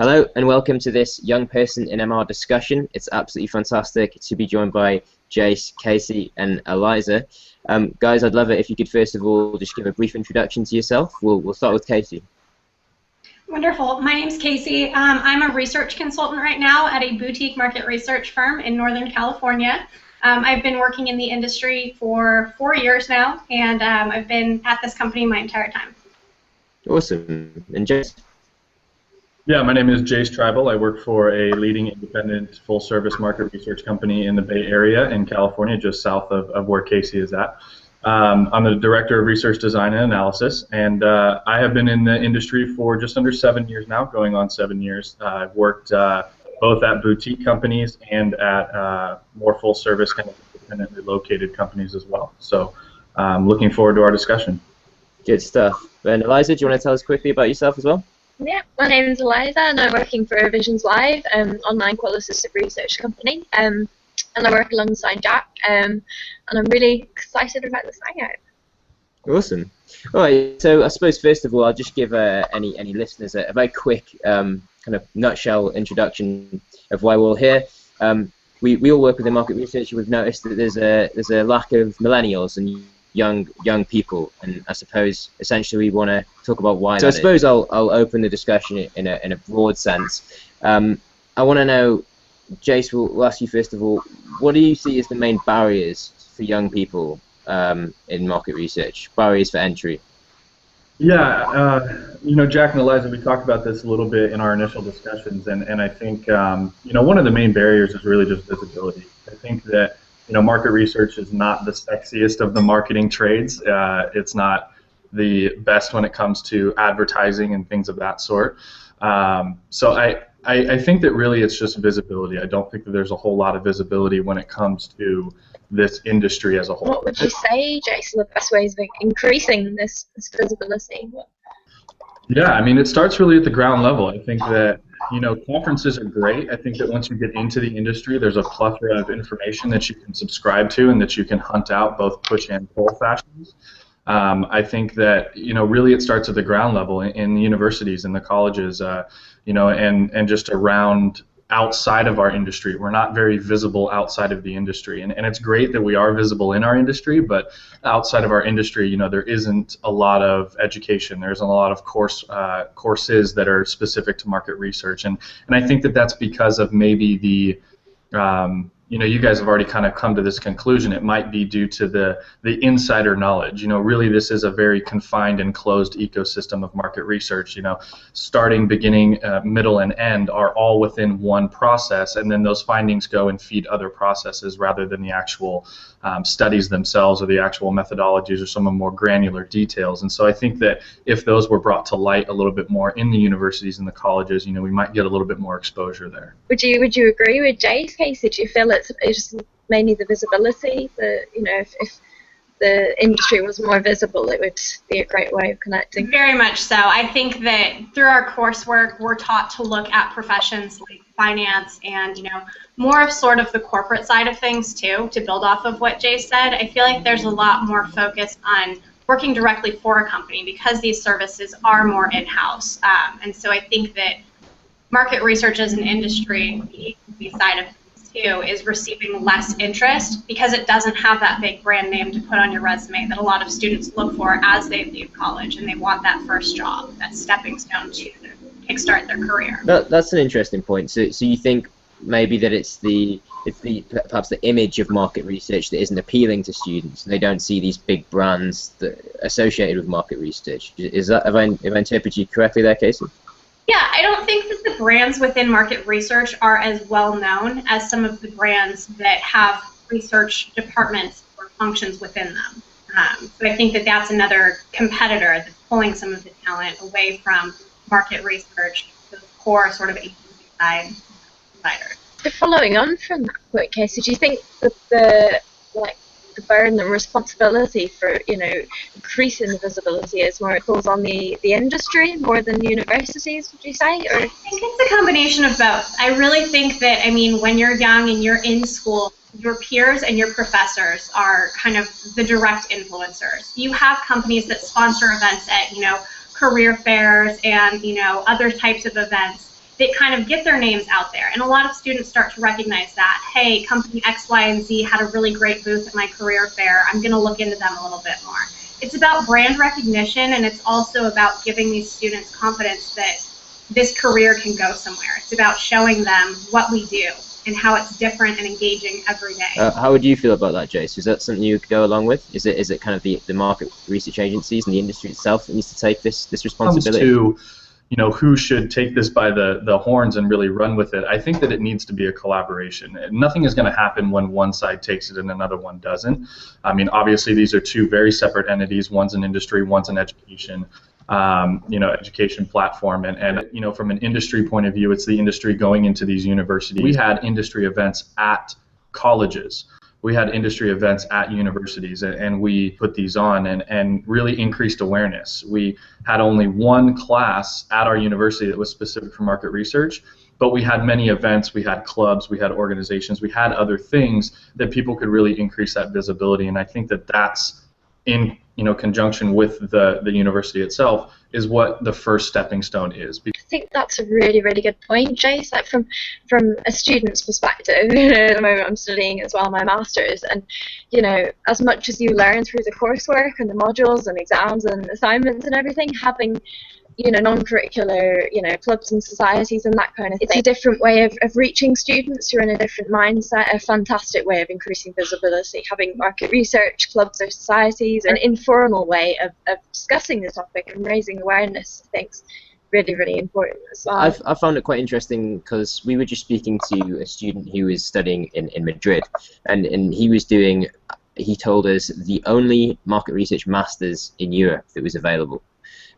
Hello and welcome to this Young Person in MR discussion. It's absolutely fantastic to be joined by Jayce, Casey and Eliza. Guys, I'd love it if you could first of all just give a brief introduction to yourself. We'll start with Casey. Wonderful. My name's Casey. I'm a research consultant right now at a boutique market research firm in Northern California. I've been working in the industry for 4 years now, and I've been at this company my entire time. Awesome. And Jayce? Yeah, my name is Jayce Treible. I work for a leading independent full-service market research company in the Bay Area in California, just south of where Casey is at. I'm the Director of Research Design and Analysis, and I have been in the industry for just under 7 years now, going on 7 years. I've worked both at boutique companies and at more full-service, kind of independently located companies as well. So looking forward to our discussion. Good stuff. And Eliza, do you want to tell us quickly about yourself as well? Yeah, my name is Eliza and I'm working for Visionslive, an online qualitative research company, and I work alongside Jack, and I'm really excited about this hangout. Awesome. All right, so I suppose first of all I'll just give any listeners a very quick kind of nutshell introduction of why we're all here. We all work within market research. We've noticed that there's a lack of millennials and young people, and I suppose essentially we want to talk about why. So I suppose I'll open the discussion in a broad sense. I want to know, Jayce, we'll ask you first of all, what do you see as the main barriers for young people in market research, barriers for entry? Yeah, you know, Jack and Eliza, we talked about this a little bit in our initial discussions, and I think you know, one of the main barriers is really just visibility. I think that market research is not the sexiest of the marketing trades. It's not the best when it comes to advertising and things of that sort. So I think that really it's just visibility. I don't think that there's a whole lot of visibility when it comes to this industry as a whole. What would you say, Jason, the best ways of increasing this visibility? Yeah, I mean, it starts really at the ground level. I think that conferences are great. I think that once you get into the industry, there's a plethora of information that you can subscribe to and that you can hunt out both push and pull fashions. I think that really it starts at the ground level in the universities and the colleges, and just around outside of our industry. We're not very visible outside of the industry, and it's great that we are visible in our industry, but outside of our industry, there isn't a lot of education. There isn't a lot of courses that are specific to market research, and I think that that's because of maybe the you guys have already kind of come to this conclusion. It might be due to the insider knowledge. Really this is a very confined and closed ecosystem of market research. Starting, beginning, middle, and end are all within one process, and then those findings go and feed other processes rather than the actual studies themselves or the actual methodologies or some of the more granular details. And so I think that if those were brought to light a little bit more in the universities and the colleges, we might get a little bit more exposure there. Would you agree with Jay's case? Did you feel it's just mainly the visibility? If the industry was more visible, it would be a great way of connecting. Very much so. I think that through our coursework, we're taught to look at professions like finance and more of sort of the corporate side of things too, to build off of what Jay said. I feel like there's a lot more focus on working directly for a company because these services are more in-house. And so I think that market research as an industry, the side of too, is receiving less interest because it doesn't have that big brand name to put on your resume that a lot of students look for as they leave college, and they want that first job, that stepping stone to kickstart their career. That's an interesting point. So you think maybe that it's perhaps the image of market research that isn't appealing to students, and they don't see these big brands associated with market research. Is that, have I interpreted you correctly there, Casey? Yeah, I don't think that the brands within market research are as well known as some of the brands that have research departments or functions within them. So I think that that's another competitor that's pulling some of the talent away from market research, the core sort of agency side providers. So following on from that point, Casey, do you think that the burden and responsibility for increasing the visibility is more, it falls on the industry more than universities, would you say? Or? I think it's a combination of both. I really think that, when you're young and you're in school, your peers and your professors are kind of the direct influencers. You have companies that sponsor events at career fairs and other types of events, that kind of get their names out there. And a lot of students start to recognize that, hey, company X, Y, and Z had a really great booth at my career fair. I'm going to look into them a little bit more. It's about brand recognition, and it's also about giving these students confidence that this career can go somewhere. It's about showing them what we do and how it's different and engaging every day. How would you feel about that, Jayce? Is that something you could go along with? Is it kind of the market research agencies and the industry itself that needs to take this responsibility? Comes to, you know, who should take this by the horns and really run with it. I think that it needs to be a collaboration. Nothing is going to happen when one side takes it and another one doesn't. I mean, obviously these are two very separate entities. One's an industry, one's an education. You know, education platform, and you know, from an industry point of view, it's the industry going into these universities. We had industry events at colleges. We had industry events at universities, and we put these on and really increased awareness. We had only one class at our university that was specific for market research, but we had many events, we had clubs, we had organizations, we had other things that people could really increase that visibility, and I think that that's in, you know, conjunction with the university itself is what the first stepping stone is. I think that's a really, really good point, Jayce. Like from a student's perspective, you know, at the moment I'm studying as well my master's, and you know, as much as you learn through the coursework and the modules and exams and assignments and everything, having, you know, non-curricular, you know, clubs and societies and that kind of thing. It's a different way of reaching students who are in a different mindset, a fantastic way of increasing visibility. Having market research clubs or societies, an informal way of discussing the topic and raising awareness, I think is really, really important as well. I found it quite interesting because we were just speaking to a student who was studying in Madrid, and he told us the only market research masters in Europe that was available.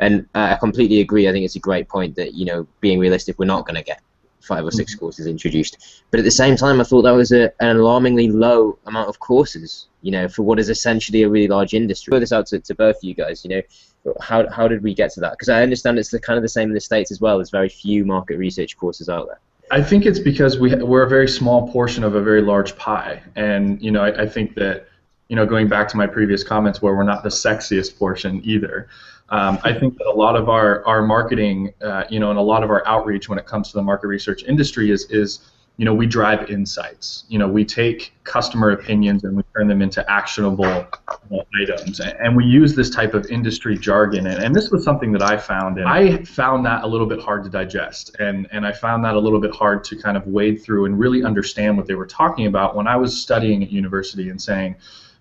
And I completely agree. I think it's a great point that, you know, being realistic, we're not going to get 5 or 6 courses introduced. But at the same time, I thought that was an alarmingly low amount of courses, you know, for what is essentially a really large industry. Throw this out to both of you guys, you know, how did we get to that? Because I understand it's kind of the same in the States as well. There's very few market research courses out there. I think it's because we're a very small portion of a very large pie. And, you know, I think that, you know, going back to my previous comments where we're not the sexiest portion either, I think that a lot of our marketing, you know, and a lot of our outreach when it comes to the market research industry is, you know, we drive insights. You know, we take customer opinions and we turn them into actionable items. And we use this type of industry jargon. And this was something that I found. And I found that a little bit hard to digest. And I found that a little bit hard to kind of wade through and really understand what they were talking about when I was studying at university and saying,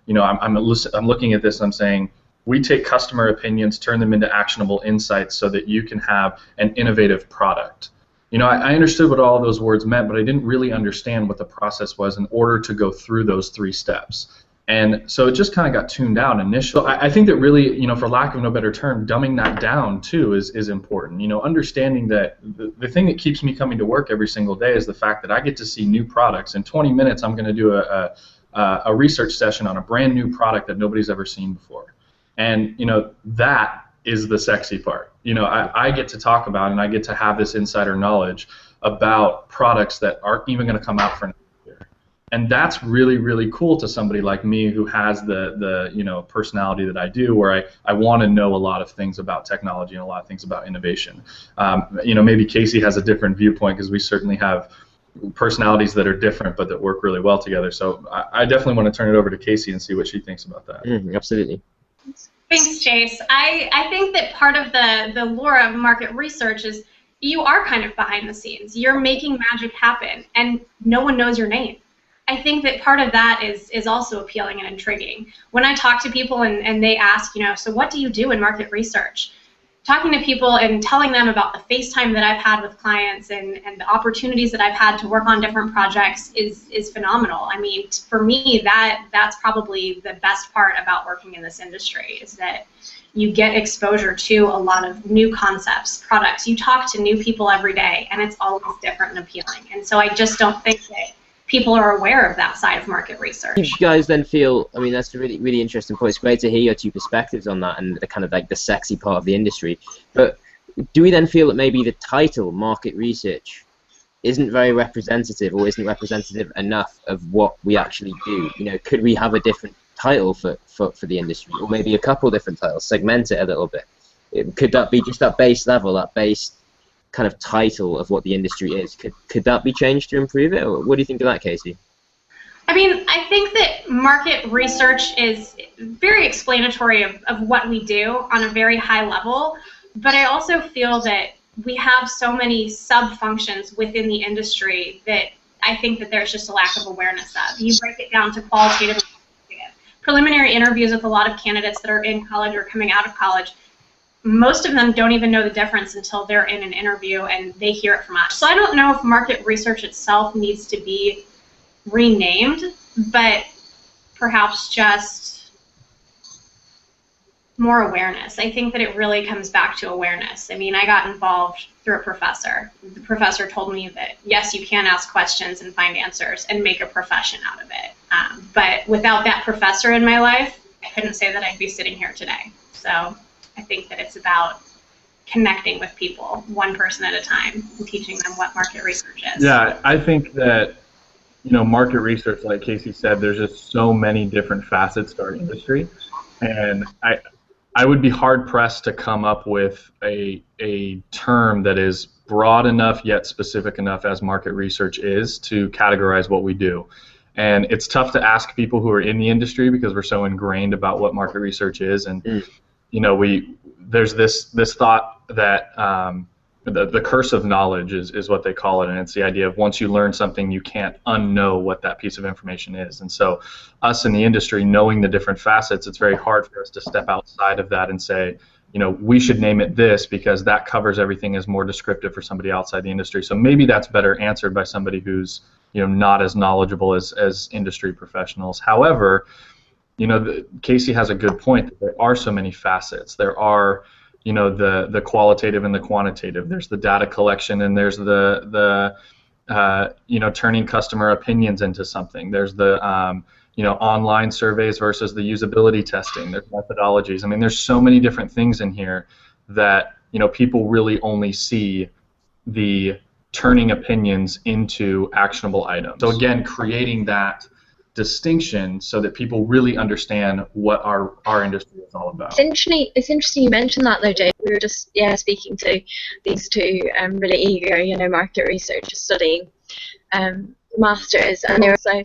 you know, I'm looking at this and I'm saying, we take customer opinions, turn them into actionable insights so that you can have an innovative product. You know, I understood what all of those words meant, but I didn't really understand what the process was in order to go through those 3 steps. And so it just kind of got tuned out initially. I think that really, you know, for lack of no better term, dumbing that down too is important. You know, understanding that the thing that keeps me coming to work every single day is the fact that I get to see new products. In 20 minutes, I'm going to do a research session on a brand new product that nobody's ever seen before. And, you know, that is the sexy part. You know, I get to talk about and I get to have this insider knowledge about products that aren't even going to come out for next year. And that's really, really cool to somebody like me who has the you know, personality that I do, where I want to know a lot of things about technology and a lot of things about innovation. You know, maybe Casey has a different viewpoint because we certainly have personalities that are different but that work really well together. So I definitely want to turn it over to Casey and see what she thinks about that. Absolutely. Thanks, Jayce. I think that part of the lure of market research is you are kind of behind the scenes. You're making magic happen, and no one knows your name. I think that part of that is also appealing and intriguing. When I talk to people and they ask, you know, so what do you do in market research? Talking to people and telling them about the FaceTime that I've had with clients and the opportunities that I've had to work on different projects is phenomenal. I mean, for me, that's probably the best part about working in this industry is that you get exposure to a lot of new concepts, products. You talk to new people every day, and it's always different and appealing. And so I just don't think that people are aware of that side of market research. Do you guys then feel, I mean, that's a really, really interesting point. It's great to hear your 2 perspectives on that and the kind of like the sexy part of the industry. But do we then feel that maybe the title, market research, isn't very representative or isn't representative enough of what we actually do? You know, could we have a different title for the industry, or maybe a couple different titles, segment it a little bit? Could that be just that base level, that base kind of title of what the industry is. Could that be changed to improve it? Or what do you think of that, Casey? I mean, I think that market research is very explanatory of what we do on a very high level, but I also feel that we have so many sub-functions within the industry that I think that there's just a lack of awareness of. You break it down to qualitative and quantitative. Preliminary interviews with a lot of candidates that are in college or coming out of college, most of them don't even know the difference until they're in an interview and they hear it from us. So I don't know if market research itself needs to be renamed, but perhaps just more awareness. I think that it really comes back to awareness. I mean, I got involved through a professor. The professor told me that, yes, you can ask questions and find answers and make a profession out of it. But without that professor in my life, I couldn't say that I'd be sitting here today. So I think that it's about connecting with people, one person at a time, and teaching them what market research is. Yeah, I think that, you know, market research, like Casey said, there's just so many different facets to our industry, and I would be hard-pressed to come up with a term that is broad enough yet specific enough as market research is to categorize what we do. And it's tough to ask people who are in the industry because we're so ingrained about what market research is. And you know, there's this thought that the curse of knowledge is what they call it, and it's the idea of once you learn something, you can't unknow what that piece of information is. And so us in the industry, knowing the different facets, it's very hard for us to step outside of that and say, you know, we should name it this because that covers everything as more descriptive for somebody outside the industry. So maybe that's better answered by somebody who's, you know, not as knowledgeable as industry professionals. However, you know, Casey has a good point that there are so many facets. There are, you know, the qualitative and the quantitative. There's the data collection, and there's the you know, turning customer opinions into something. There's the you know, online surveys versus the usability testing. There's methodologies. I mean, there's so many different things in here that, you know, people really only see the turning opinions into actionable items. So again, creating that distinction so that people really understand what our industry is all about. It's interesting you mentioned that though, Jay. We were just speaking to these two really eager, you know, market researchers studying masters, and they were also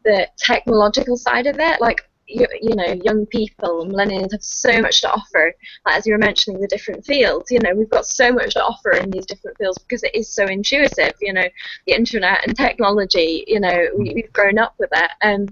the technological side of it. Like you know, young people, millennials have so much to offer. Like, as you were mentioning, the different fields. You know, we've got so much to offer in these different fields because it is so intuitive. You know, the internet and technology. You know, we've grown up with it.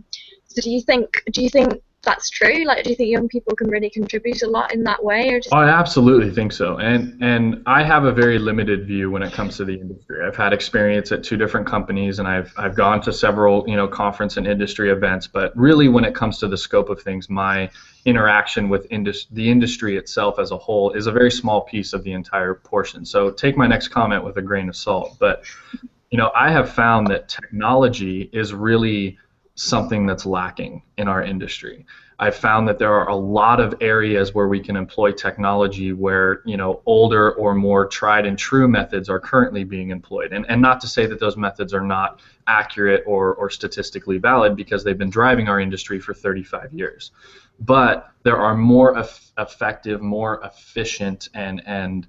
So do you think that's true? Like, do you think young people can really contribute a lot in that way, or just? I absolutely think so, and I have a very limited view when it comes to the industry. I've had experience at 2 different companies, and I've gone to several, you know, conference and industry events. But really, when it comes to the scope of things, my interaction with the industry itself as a whole is a very small piece of the entire portion. So take my next comment with a grain of salt. But you know, I have found that technology is really something that's lacking in our industry. I've found that there are a lot of areas where we can employ technology where, you know, older or more tried and true methods are currently being employed. And not to say that those methods are not accurate or statistically valid, because they've been driving our industry for 35 years. But there are more effective, more efficient, and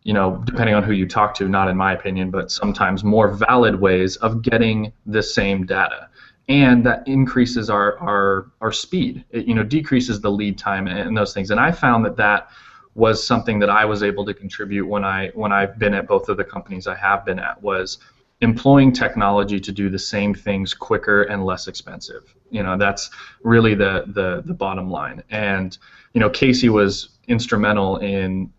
you know, depending on who you talk to, not in my opinion, but sometimes more valid ways of getting the same data. And that increases our speed. It, you know, decreases the lead time and those things. And I found that was something that I was able to contribute when I've been at both of the companies I have been at, was employing technology to do the same things quicker and less expensive. You know, that's really the bottom line. And you know, Casey was instrumental in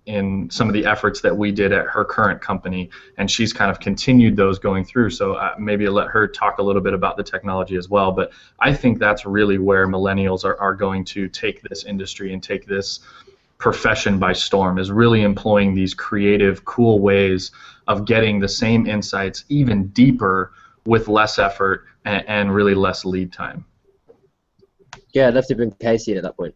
some of the efforts that we did at her current company, and she's kind of continued those going through. So maybe I'll let her talk a little bit about the technology as well. But I think that's really where millennials are going to take this industry and take this profession by storm, is really employing these creative, cool ways of getting the same insights even deeper with less effort and really less lead time. Yeah, I'd love to bring Casey in at that point.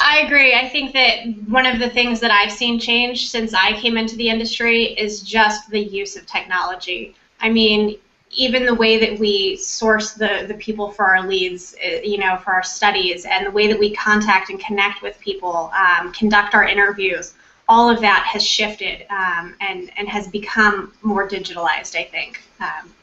I agree. I think that one of the things that I've seen change since I came into the industry is just the use of technology. I mean, even the way that we source the people for our leads, you know, for our studies, and the way that we contact and connect with people, conduct our interviews, all of that has shifted and has become more digitalized, I think,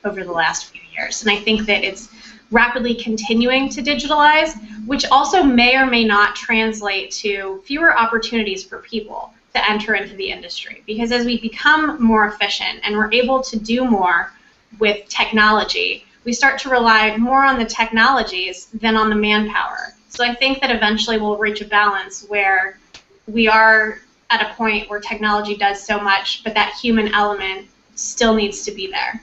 over the last few years. And I think that it's rapidly continuing to digitalize, which also may or may not translate to fewer opportunities for people to enter into the industry. Because as we become more efficient and we're able to do more with technology, we start to rely more on the technologies than on the manpower. So I think that eventually we'll reach a balance where we are at a point where technology does so much, but that human element still needs to be there.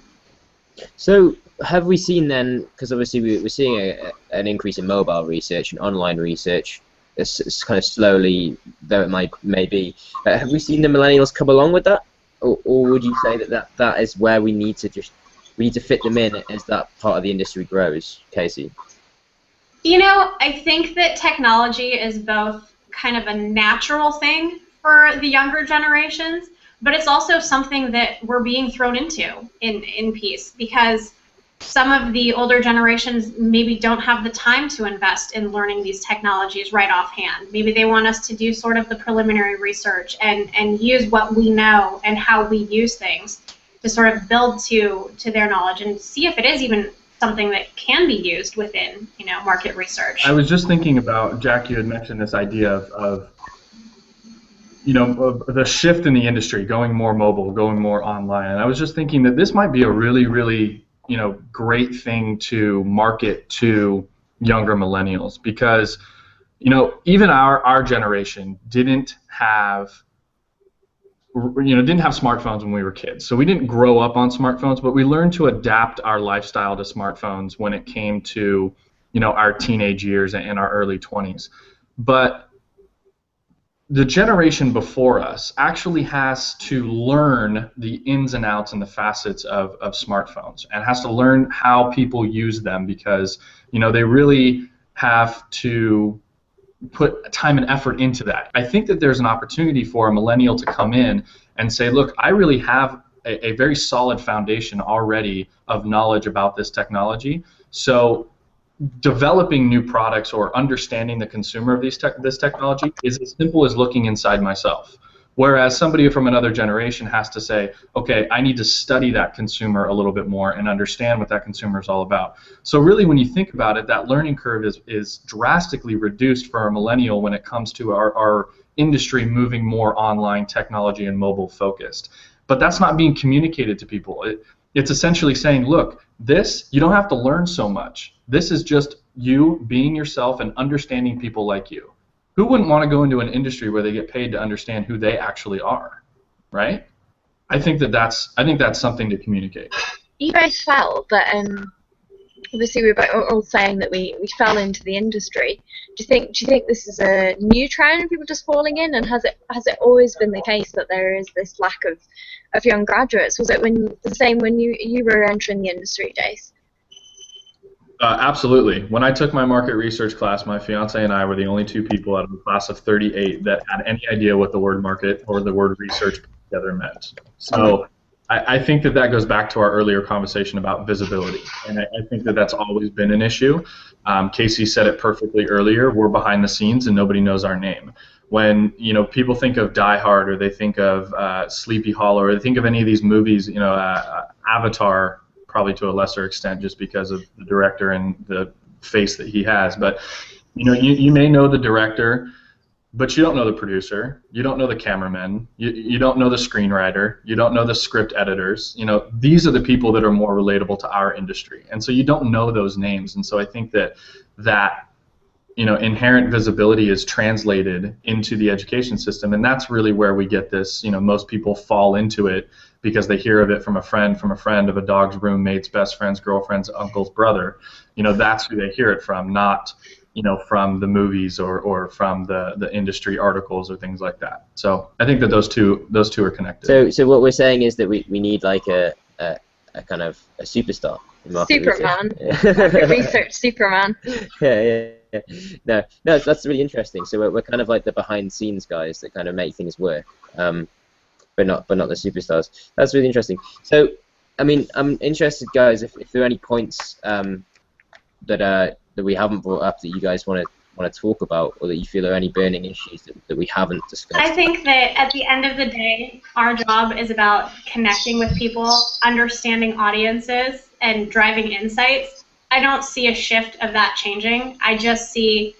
So have we seen then, because obviously we're seeing an increase in mobile research and online research, it's kind of slowly, though it may be. Have we seen the millennials come along with that? Or would you say that is where we need to fit them in as that part of the industry grows, Casey? You know, I think that technology is both kind of a natural thing for the younger generations, but it's also something that we're being thrown into in piece, because some of the older generations maybe don't have the time to invest in learning these technologies right offhand. Maybe they want us to do sort of the preliminary research and use what we know and how we use things to sort of build to their knowledge and see if it is even something that can be used within, you know, market research. I was just thinking about, Jack, you had mentioned this idea of you know, of the shift in the industry, going more mobile, going more online. And I was just thinking that this might be a really, really, you know, great thing to market to younger millennials, because, you know, even our generation didn't have smartphones when we were kids. So we didn't grow up on smartphones, but we learned to adapt our lifestyle to smartphones when it came to, you know, our teenage years and our early 20s. But the generation before us actually has to learn the ins and outs and the facets of smartphones, and has to learn how people use them, because, you know, they really have to put time and effort into that. I think that there's an opportunity for a millennial to come in and say, look, I really have a very solid foundation already of knowledge about this technology, so developing new products or understanding the consumer of this technology is as simple as looking inside myself. Whereas somebody from another generation has to say, okay, I need to study that consumer a little bit more and understand what that consumer is all about. So really, when you think about it, that learning curve is drastically reduced for a millennial when it comes to our industry moving more online, technology and mobile focused. But that's not being communicated to people. It's essentially saying, look, you don't have to learn so much. This is just you being yourself and understanding people like you. Who wouldn't want to go into an industry where they get paid to understand who they actually are, right? I think that's something to communicate. You guys felt that obviously we were all saying that we fell into the industry. Do you think this is a new trend, people just falling in, and has it always been the case that there is this lack of young graduates? Was it the same when you were entering the industry, Jayce? Absolutely. When I took my market research class, my fiance and I were the only two people out of a class of 38 that had any idea what the word market or the word research together meant. So I think that goes back to our earlier conversation about visibility, and I think that that's always been an issue. Casey said it perfectly earlier. We're behind the scenes and nobody knows our name. When, you know, people think of Die Hard, or they think of Sleepy Hollow, or they think of any of these movies, you know, Avatar, probably to a lesser extent just because of the director and the face that he has. But, you know, you may know the director, but you don't know the producer, you don't know the cameraman, you don't know the screenwriter, you don't know the script editors. You know, these are the people that are more relatable to our industry, and so you don't know those names. And so I think that you know, inherent visibility is translated into the education system, and that's really where we get this, you know, most people fall into it because they hear of it from a friend, of a dog's roommate's best friend's girlfriend's uncle's brother. You know, that's who they hear it from, not, you know, from the movies or from the industry articles or things like that. So I think that those two are connected. So what we're saying is that we need like a kind of a superstar. Superman. Market research Superman. Yeah. No, that's really interesting. So we're kind of like the behind-the-scenes guys that kind of make things work, but not the superstars. That's really interesting. So, I mean, I'm interested, guys, if there are any points that we haven't brought up that you guys want to want to talk about, or that you feel are any burning issues that we haven't discussed? I think that at the end of the day, our job is about connecting with people, understanding audiences, and driving insights. I don't see a shift of that changing. I just see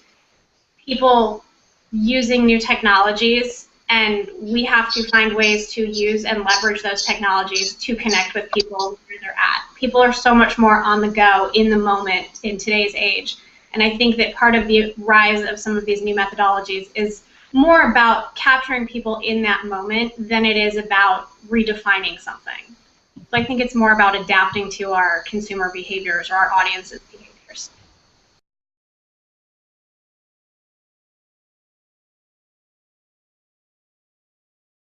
people using new technologies, and we have to find ways to use and leverage those technologies to connect with people where they're at. People are so much more on the go in the moment in today's age, and I think that part of the rise of some of these new methodologies is more about capturing people in that moment than it is about redefining something. So I think it's more about adapting to our consumer behaviors or our audience's